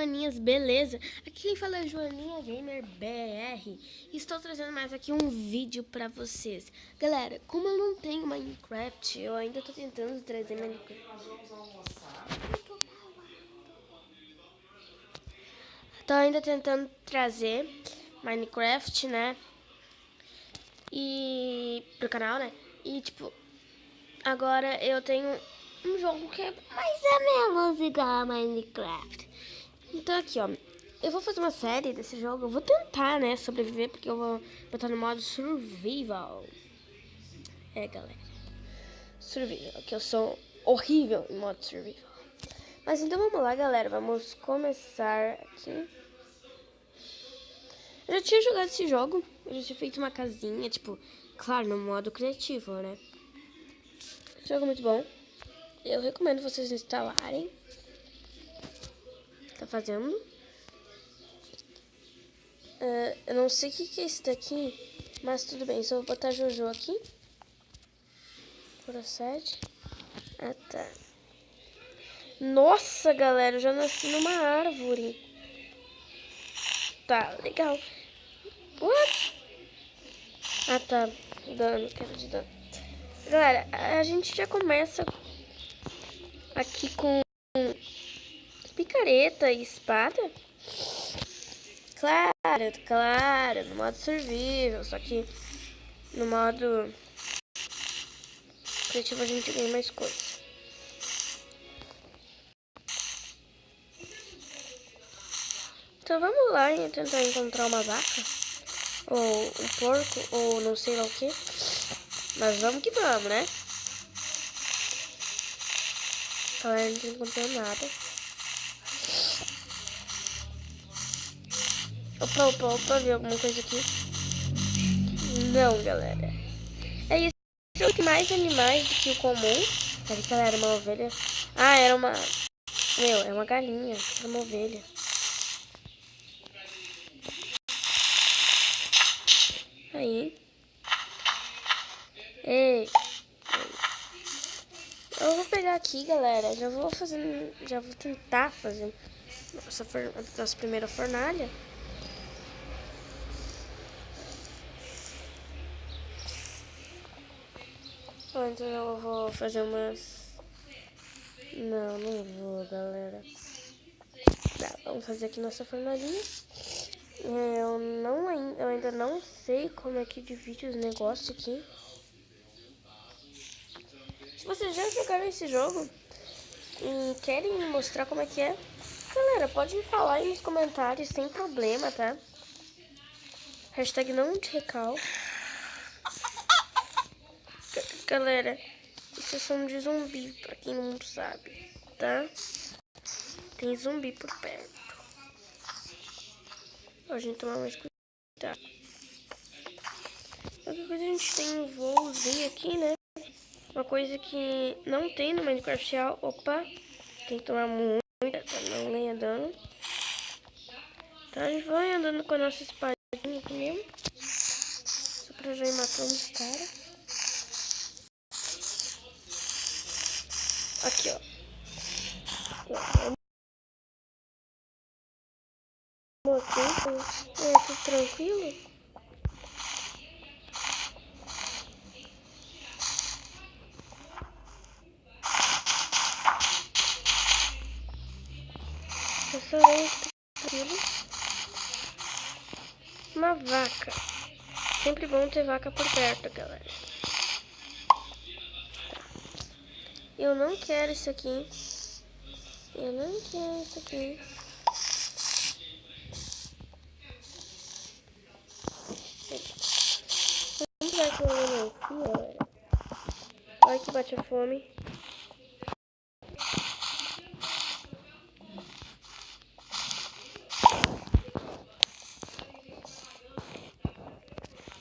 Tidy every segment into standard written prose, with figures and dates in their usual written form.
maninhas, beleza? Aqui quem fala é Joaninha Gamer BR. E estou trazendo mais aqui um vídeo pra vocês. Galera, como eu não tenho Minecraft, eu ainda tô tentando trazer Minecraft. Tô ainda tentando trazer Minecraft, né? E pro canal, né? E tipo, agora eu tenho um jogo que é mais ou menos igual a Minecraft. Então aqui, ó, eu vou fazer uma série desse jogo. Eu vou tentar, né, sobreviver, porque eu vou botar no modo survival. É, galera, survival, que eu sou horrível em modo survival. Mas então vamos lá, galera, vamos começar aqui. Eu já tinha jogado esse jogo, eu já tinha feito uma casinha, tipo, claro, no modo criativo, né? Jogo muito bom. Eu recomendo vocês instalarem. Tá fazendo? Eu não sei o que é esse daqui, mas tudo bem. Só vou botar Jojo aqui. Procede. Ah, tá. Nossa, galera, eu já nasci numa árvore. Tá, legal. What? Ah, tá. Dano, queda de dano. Galera, a gente já começa aqui com picareta e espada. Claro, no modo survival. Só que no modo criativo a gente ganha mais coisa. Então vamos lá e tentar encontrar uma vaca. Ou um porco, ou não sei lá o que. Mas vamos que vamos, né? Galera, não encontrou nada. Opa, vi alguma coisa aqui? Não, galera. É isso. Tem mais animais do que o comum. Peraí, galera, uma ovelha. Ah, era uma... Meu, é uma galinha. Era uma ovelha. Aí. Ei. Eu vou pegar aqui, galera. Já vou tentar fazer nossa primeira fornalha. Bom, então eu vou fazer umas... Não vou, galera. Tá, vamos fazer aqui nossa fornalhinha. Eu ainda não sei como é que divide os negócios aqui. Se vocês já jogaram esse jogo e querem me mostrar como é que é, galera, pode me falar aí nos comentários sem problema, tá? Hashtag não de recal. Galera, isso é som de zumbi, pra quem não sabe, tá? Tem zumbi por perto. A gente tomar mais cuidado. Qualquer coisa a gente tem um voozinho aqui, né? Uma coisa que não tem no Minecraft Real. Opa, tem que tomar muito pra não ganhar dano. Então a gente vai andando com a nossa espadinha aqui mesmo. Só pra já ir matando os caras. Aqui, ó. Tudo tranquilo? Restaurante tranquilo. Uma vaca. Sempre bom ter vaca por perto, galera. Eu não quero isso aqui. Eu não quero isso aqui. Vamos dar com melancia, galera. Olha que bate a fome.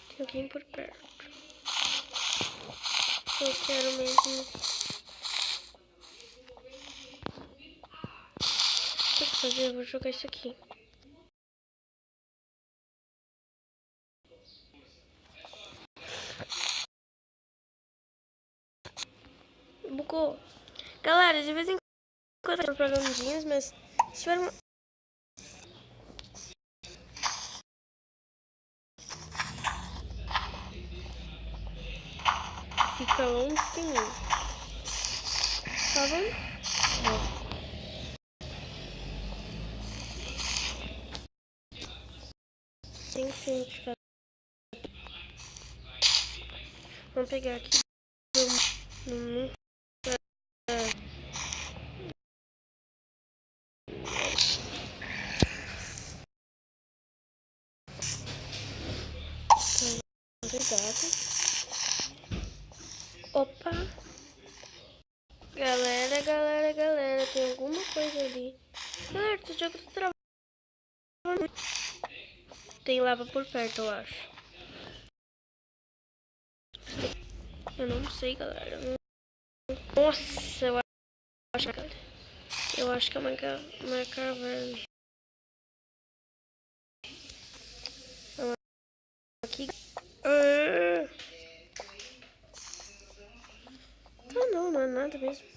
Tem alguém por perto. Eu quero mesmo. O que eu vou fazer? Eu vou jogar isso aqui. Bugou. Galera, de vez em quando eu tô programadinhas, mas se tiver uma... ficar longe de mim. Tá vendo? Tem sim que ficar. Vamos pegar aqui. Cuidado. Opa. Galera, tem alguma coisa ali. Galera, esse jogo tá travando. Tem lava por perto, eu acho. Eu não sei, galera. Nossa, eu acho que é uma caverna. Aqui. Ah, não é nada mesmo.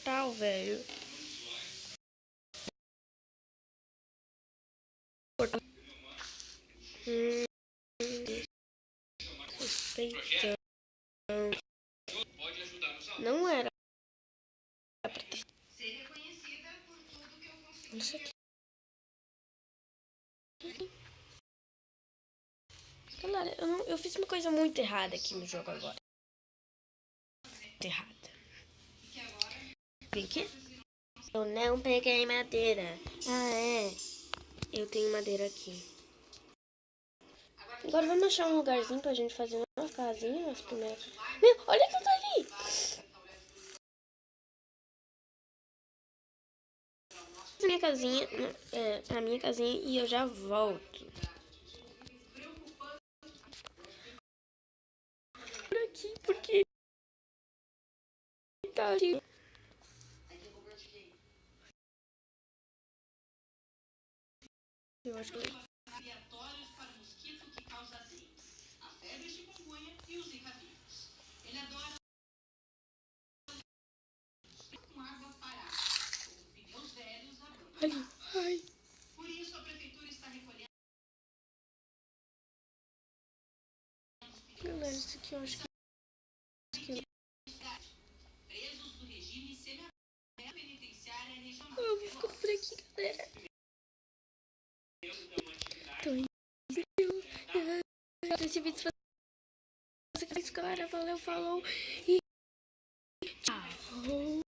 Tal, velho. Suspeitão. Não era pra ter. Não sei o que. Galera, eu fiz uma coisa muito errada aqui no jogo agora. Muito errada. Clique. Eu não peguei madeira. Ah, é. Eu tenho madeira aqui. Agora vamos achar um lugarzinho pra gente fazer uma casinha. Nossa primeira. Meu, olha tudo ali. Minha casinha, a minha casinha e eu já volto. Por aqui, porque tá ali. Eu acho que ali. Ai. Galera, isso aqui eu acho que eu vou ficando por aqui, galera. Então, esse vídeo se você quer, galera. Valeu, falou e tchau.